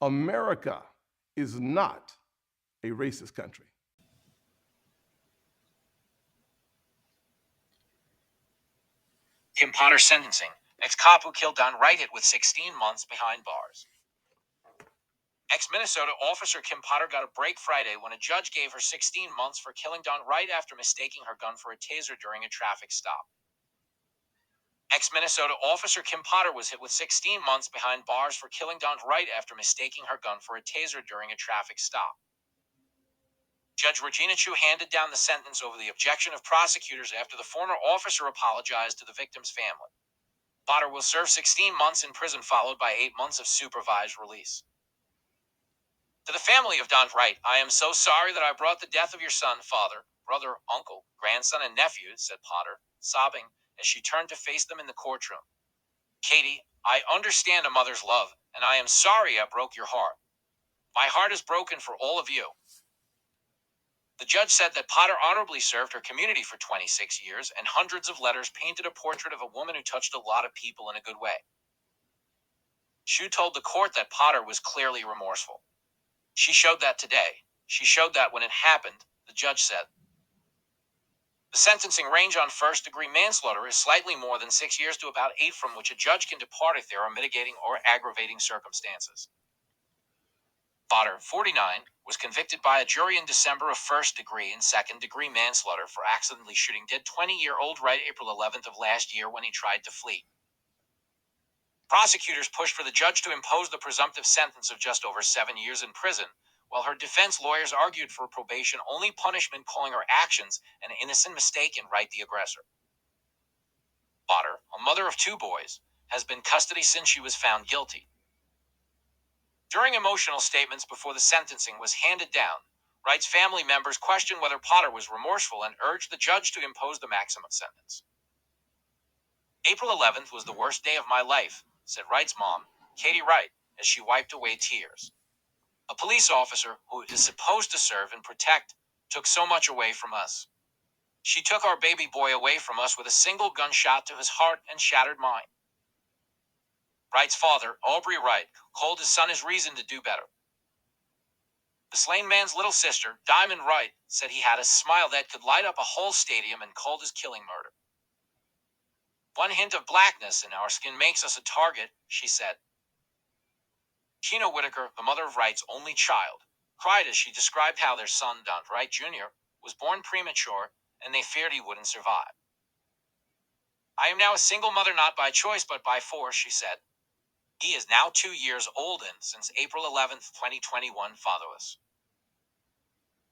America is not a racist country. Kim Potter sentencing. Ex-cop who killed Don Wright hit with 16 months behind bars. Ex-Minnesota officer Kim Potter got a break Friday when a judge gave her 16 months for killing Don Wright after mistaking her gun for a taser during a traffic stop. Ex-Minnesota officer Kim Potter was hit with 16 months behind bars for killing Don Wright after mistaking her gun for a taser during a traffic stop. Judge Regina Chu handed down the sentence over the objection of prosecutors after the former officer apologized to the victim's family. Potter will serve 16 months in prison, followed by 8 months of supervised release. To the family of Don Wright, I am so sorry that I brought the death of your son, father, brother, uncle, grandson, and nephew, said Potter, sobbing as she turned to face them in the courtroom. Katie, I understand a mother's love, and I am sorry I broke your heart. My heart is broken for all of you. The judge said that Potter honorably served her community for 26 years, and hundreds of letters painted a portrait of a woman who touched a lot of people in a good way. Chu told the court that Potter was clearly remorseful. She showed that today. She showed that when it happened, the judge said. The sentencing range on first-degree manslaughter is slightly more than 6 years to about 8, from which a judge can depart if there are mitigating or aggravating circumstances. Potter, 49, was convicted by a jury in December of first-degree and second-degree manslaughter for accidentally shooting dead 20-year-old Wright April 11th of last year when he tried to flee. Prosecutors pushed for the judge to impose the presumptive sentence of just over 7 years in prison, while her defense lawyers argued for probation-only punishment, calling her actions an innocent mistake and Wright the aggressor. Potter, a mother of 2 boys, has been in custody since she was found guilty. During emotional statements before the sentencing was handed down, Wright's family members questioned whether Potter was remorseful and urged the judge to impose the maximum sentence. April 11th was the worst day of my life, said Wright's mom, Katie Wright, as she wiped away tears. A police officer who is supposed to serve and protect took so much away from us. She took our baby boy away from us with a single gunshot to his heart and shattered mine. Wright's father, Aubrey Wright, called his son his reason to do better. The slain man's little sister, Diamond Wright, said he had a smile that could light up a whole stadium and called his killing murder. One hint of blackness in our skin makes us a target, she said. Sheena Whitaker, the mother of Wright's only child, cried as she described how their son, Don Wright Jr., was born premature and they feared he wouldn't survive. I am now a single mother, not by choice but by force, she said. He is now 2 years old and, since April 11th, 2021, fatherless.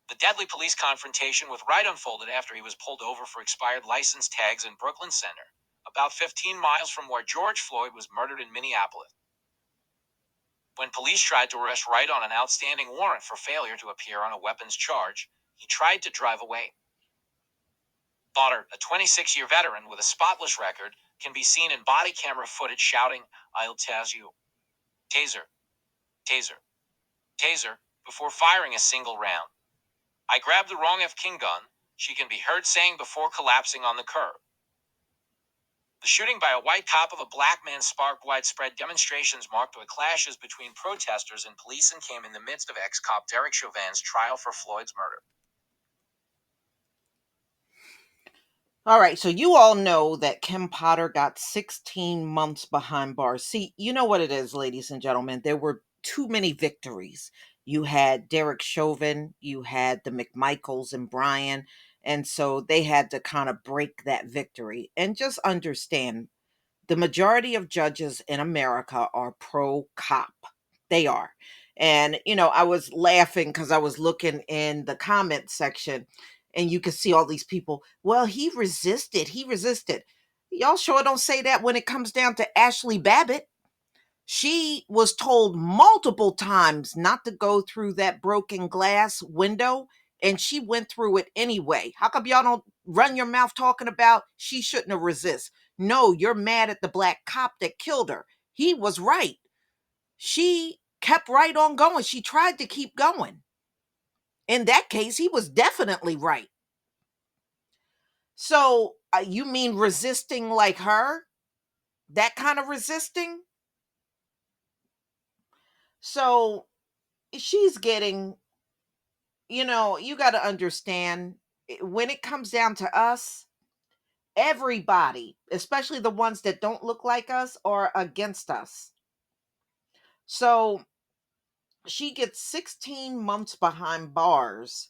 The deadly police confrontation with Wright unfolded after he was pulled over for expired license tags in Brooklyn Center, about 15 miles from where George Floyd was murdered in Minneapolis. When police tried to arrest Wright on an outstanding warrant for failure to appear on a weapons charge, he tried to drive away. Potter, a 26-year veteran with a spotless record, can be seen in body camera footage shouting, "I'll tase you. Taser. Taser. Taser," before firing a single round. "I grabbed the wrong F. King gun," she can be heard saying before collapsing on the curb. The shooting by a white cop of a black man sparked widespread demonstrations marked by clashes between protesters and police and came in the midst of ex-cop Derek Chauvin's trial for Floyd's murder. All right, so you all know that Kim Potter got 16 months behind bars. See, you know what it is, ladies and gentlemen. There were too many victories. You had Derek Chauvin, you had the McMichaels and Brian, and so they had to kind of break that victory. And just understand, the majority of judges in America are pro cop. They are. And, I was laughing because I was looking in the comment section and you could see all these people. Well, he resisted. He resisted. Y'all sure don't say that when it comes down to Ashley Babbitt. She was told multiple times not to go through that broken glass window, and she went through it anyway. How come y'all don't run your mouth talking about she shouldn't have resist? No, you're mad at the black cop that killed her. He was right. She kept right on going. She tried to keep going. In that case, he was definitely right. So, you mean resisting like her? That kind of resisting? So she's getting, you got to understand, when it comes down to us, everybody, especially the ones that don't look like us, are against us. So she gets 16 months behind bars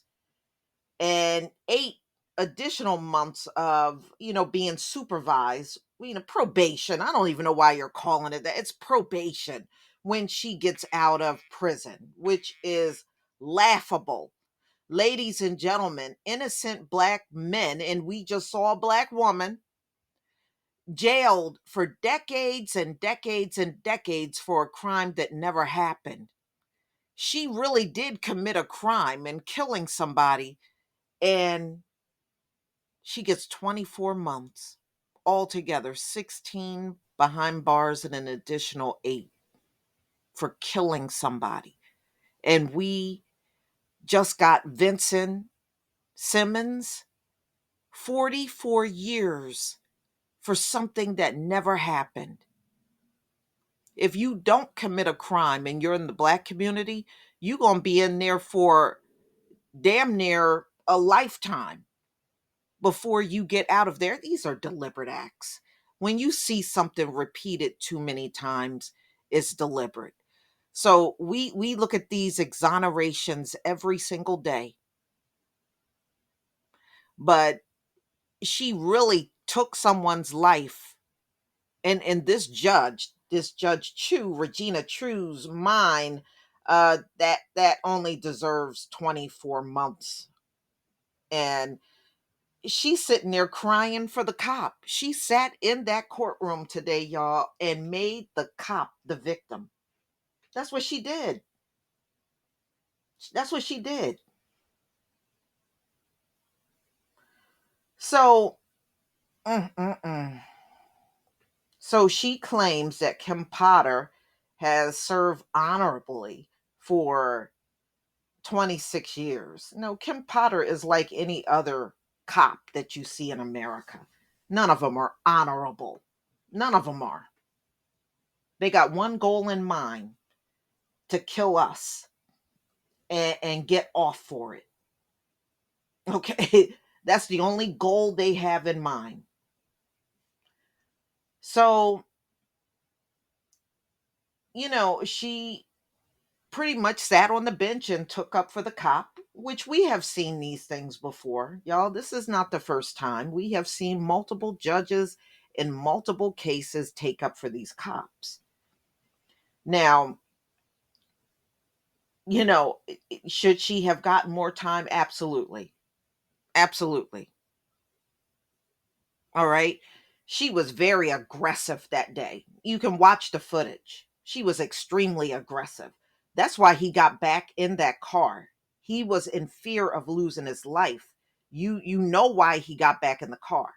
and 8 additional months of, being supervised, probation. I don't even know why you're calling it that. It's probation when she gets out of prison, which is laughable. Ladies and gentlemen, innocent black men, and we just saw a black woman jailed for decades and decades and decades for a crime that never happened. She really did commit a crime in killing somebody, and she gets 24 months altogether, 16 behind bars and an additional 8 for killing somebody. And we just got Vincent Simmons, 44 years for something that never happened. If you don't commit a crime and you're in the black community, you're going to be in there for damn near a lifetime before you get out of there. These are deliberate acts. When you see something repeated too many times, it's deliberate. So we look at these exonerations every single day, but she really took someone's life, and this judge Chu, Regina Chu's mind, that only deserves 24 months. And she's sitting there crying for the cop. She sat in that courtroom today, y'all, and made the cop the victim. That's what she did. That's what she did. So, mm, mm, mm. So she claims that Kim Potter has served honorably for 26 years. No, Kim Potter is like any other cop that you see in America. None of them are honorable. None of them are. They got one goal in mind: to kill us and get off for it. Okay. That's the only goal they have in mind. So, she pretty much sat on the bench and took up for the cop, which we have seen these things before. Y'all, this is not the first time. We have seen multiple judges in multiple cases take up for these cops. Now, should she have gotten more time? Absolutely. Absolutely. All right. She was very aggressive that day. You can watch the footage. She was extremely aggressive. That's why he got back in that car. He was in fear of losing his life. You know why he got back in the car.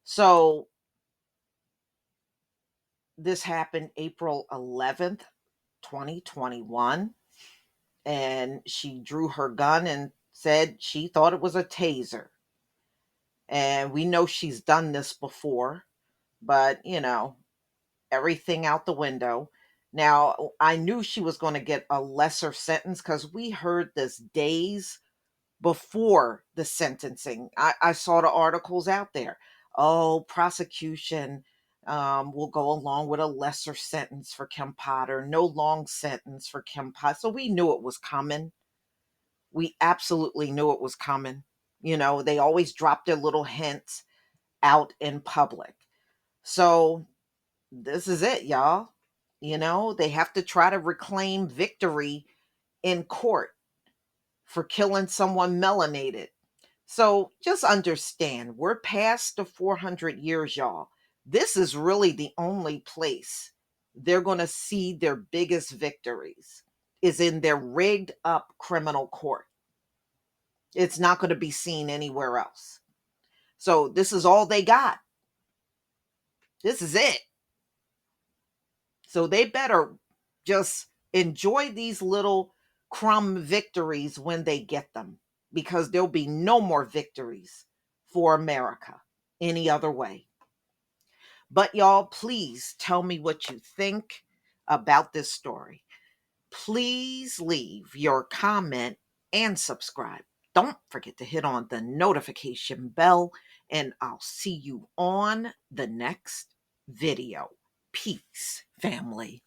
So this happened April 11th, 2021, and she drew her gun and said she thought it was a taser. And we know she's done this before, but everything out the window. Now, I knew she was going to get a lesser sentence because we heard this days before the sentencing. I saw the articles out there. Oh, prosecution will go along with a lesser sentence for Kim Potter, no long sentence for Kim Potter. So we knew it was coming. We absolutely knew it was coming. They always drop their little hints out in public. So this is it, y'all. They have to try to reclaim victory in court for killing someone melanated. So just understand, we're past the 400 years, y'all. This is really the only place they're going to see their biggest victories is in their rigged up criminal court. It's not going to be seen anywhere else. So this is all they got. This is it. So they better just enjoy these little crumb victories when they get them, because there'll be no more victories for America any other way. But y'all, please tell me what you think about this story. Please leave your comment and subscribe. Don't forget to hit on the notification bell, and I'll see you on the next video. Peace, family.